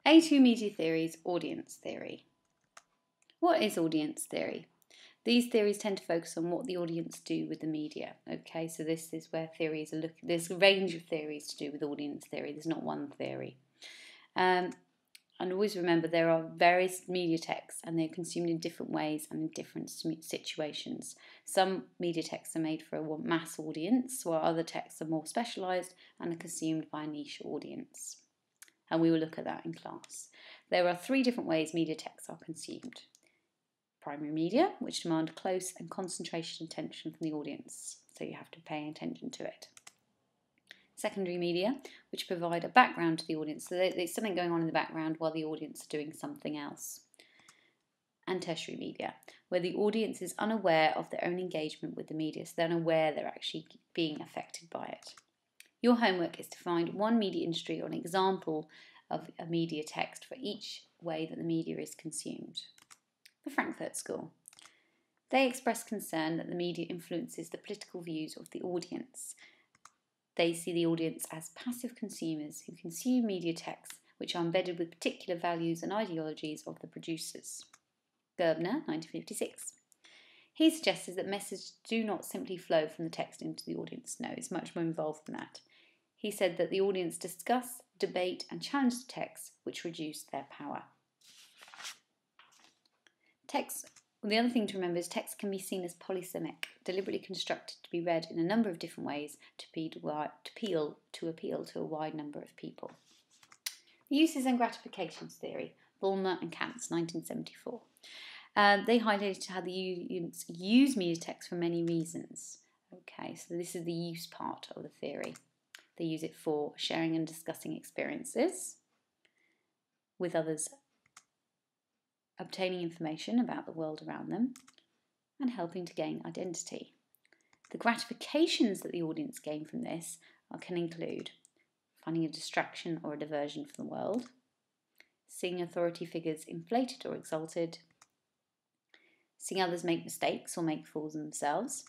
A2 Media Theories, Audience Theory. What is audience theory? These theories tend to focus on what the audience do with the media. Okay, so this is where theories are looking. There's a range of theories to do with audience theory. There's not one theory. And always remember there are various media texts and they're consumed in different ways and in different situations. Some media texts are made for a mass audience, while other texts are more specialised and are consumed by a niche audience. And we will look at that in class. There are 3 different ways media texts are consumed. Primary media, which demand close and concentration attention from the audience, so you have to pay attention to it. Secondary media, which provide a background to the audience, so there's something going on in the background while the audience are doing something else. And tertiary media, where the audience is unaware of their own engagement with the media, so they're unaware they're actually being affected by it. Your homework is to find one media industry or an example of a media text for each way that the media is consumed. The Frankfurt School. They express concern that the media influences the political views of the audience. They see the audience as passive consumers who consume media texts which are embedded with particular values and ideologies of the producers. Gerbner, 1956. He suggested that messages do not simply flow from the text into the audience. No, it's much more involved than that. He said that the audience discuss, debate and challenge the text, which reduce their power. Text. The other thing to remember is text can be seen as polysemic, deliberately constructed to be read in a number of different ways to appeal to a wide number of people. The Uses and Gratifications Theory, Bullner and Kantz, 1974. They highlighted how the audience use media text for many reasons. Okay, so this is the use part of the theory. They use it for sharing and discussing experiences with others, obtaining information about the world around them, and helping to gain identity. The gratifications that the audience gain from this can include finding a distraction or a diversion from the world, seeing authority figures inflated or exalted, seeing others make mistakes or make fools of themselves,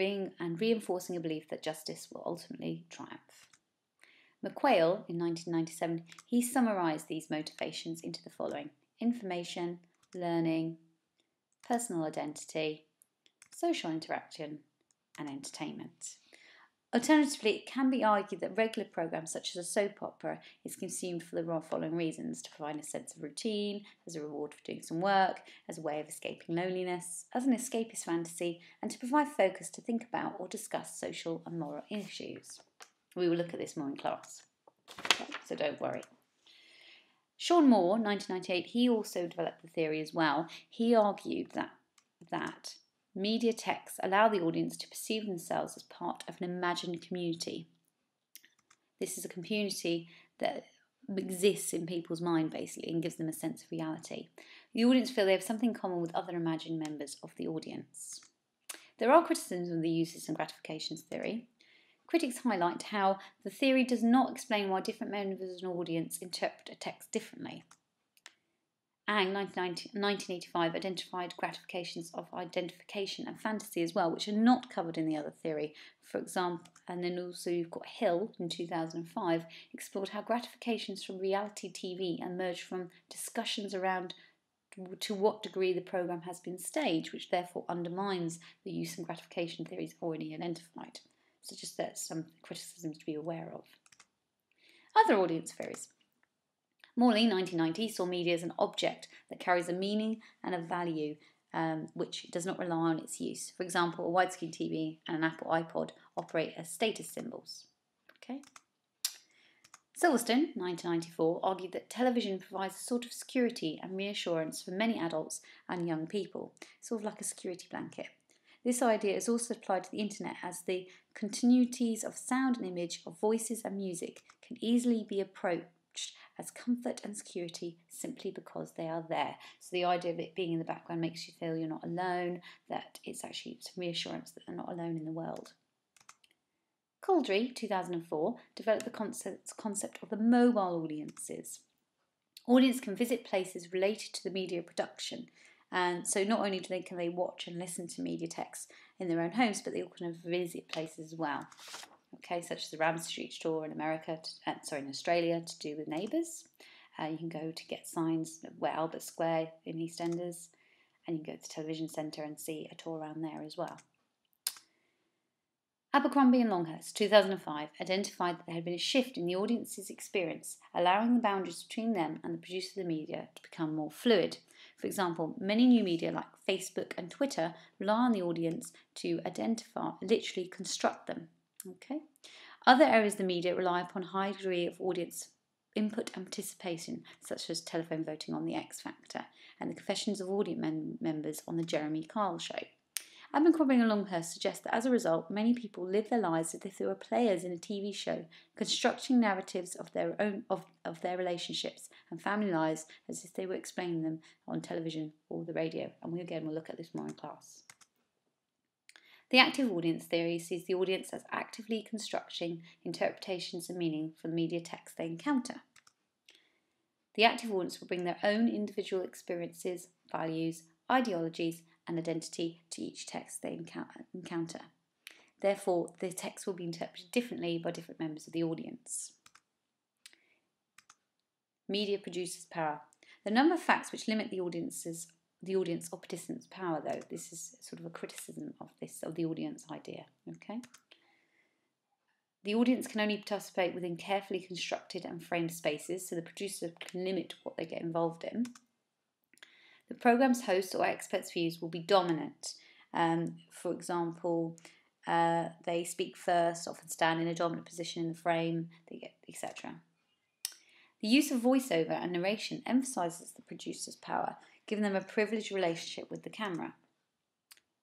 and reinforcing a belief that justice will ultimately triumph. McQuail, in 1997, he summarised these motivations into the following: information, learning, personal identity, social interaction, and entertainment. Alternatively, it can be argued that regular programmes such as a soap opera is consumed for the following reasons: to provide a sense of routine, as a reward for doing some work, as a way of escaping loneliness, as an escapist fantasy, and to provide focus to think about or discuss social and moral issues. We will look at this more in class, okay, so don't worry. Sean Moore, 1998, he also developed the theory as well. He argued that media texts allow the audience to perceive themselves as part of an imagined community. This is a community that exists in people's mind, basically, and gives them a sense of reality. The audience feel they have something in common with other imagined members of the audience. There are criticisms of the uses and gratifications theory. Critics highlight how the theory does not explain why different members of an audience interpret a text differently. Ang, 1985, identified gratifications of identification and fantasy as well, which are not covered in the other theory. For example, and then also you've got Hill in 2005, explored how gratifications from reality TV emerge from discussions around to what degree the programme has been staged, which therefore undermines the use and gratification theories already identified. So just that's some criticisms to be aware of. Other audience theories. Morley, 1990, saw media as an object that carries a meaning and a value which does not rely on its use. For example, a widescreen TV and an Apple iPod operate as status symbols. Okay. Silverstone, 1994, argued that television provides a sort of security and reassurance for many adults and young people, sort of like a security blanket. This idea is also applied to the internet, as the continuities of sound and image, of voices and music can easily be approached as comfort and security simply because they are there. So the idea of it being in the background makes you feel you're not alone, that it's actually some reassurance that they're not alone in the world. Couldry, 2004, developed the concept of the mobile audiences. Audience can visit places related to the media production, and so not only can they watch and listen to media texts in their own homes, but they all kind of visit places as well. Okay, such as the Ramsey Street store in in Australia, to do with Neighbours, You can go to get signs where Albert Square in EastEnders, and you can go to the television centre and see a tour around there as well. Abercrombie and Longhurst, 2005, identified that there had been a shift in the audience's experience, allowing the boundaries between them and the producer of the media to become more fluid. For example, many new media like Facebook and Twitter rely on the audience to identify, literally construct them. Okay? Other areas of the media rely upon a high degree of audience input and participation, such as telephone voting on the X Factor and the confessions of audience members on the Jeremy Kyle show. Abercrombie and Longhurst suggests that as a result, many people live their lives as if they were players in a TV show, constructing narratives of their own of their relationships and family lives as if they were explaining them on television or the radio. And we'll look at this more in class. The active audience theory sees the audience as actively constructing interpretations and meaning for the media text they encounter. The active audience will bring their own individual experiences, values, ideologies, and identity to each text they encounter. Therefore, the text will be interpreted differently by different members of the audience. Media produces power. The number of facts which limit the audience or participants' power, though, this is sort of a criticism of the audience idea. Okay. The audience can only participate within carefully constructed and framed spaces, so the producer can limit what they get involved in. The programme's hosts or experts' views will be dominant. For example, they speak first, often stand in a dominant position in the frame, etc. The use of voiceover and narration emphasises the producer's power, giving them a privileged relationship with the camera.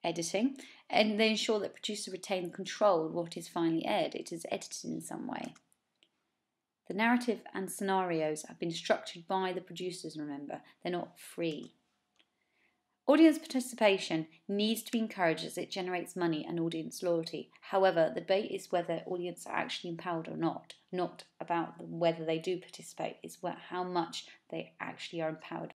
Editing, and they ensure that producers retain control of what is finally aired. It is edited in some way. The narrative and scenarios have been structured by the producers, remember, they're not free. Audience participation needs to be encouraged as it generates money and audience loyalty. However, the debate is whether audiences are actually empowered or not about whether they do participate. It's how much they actually are empowered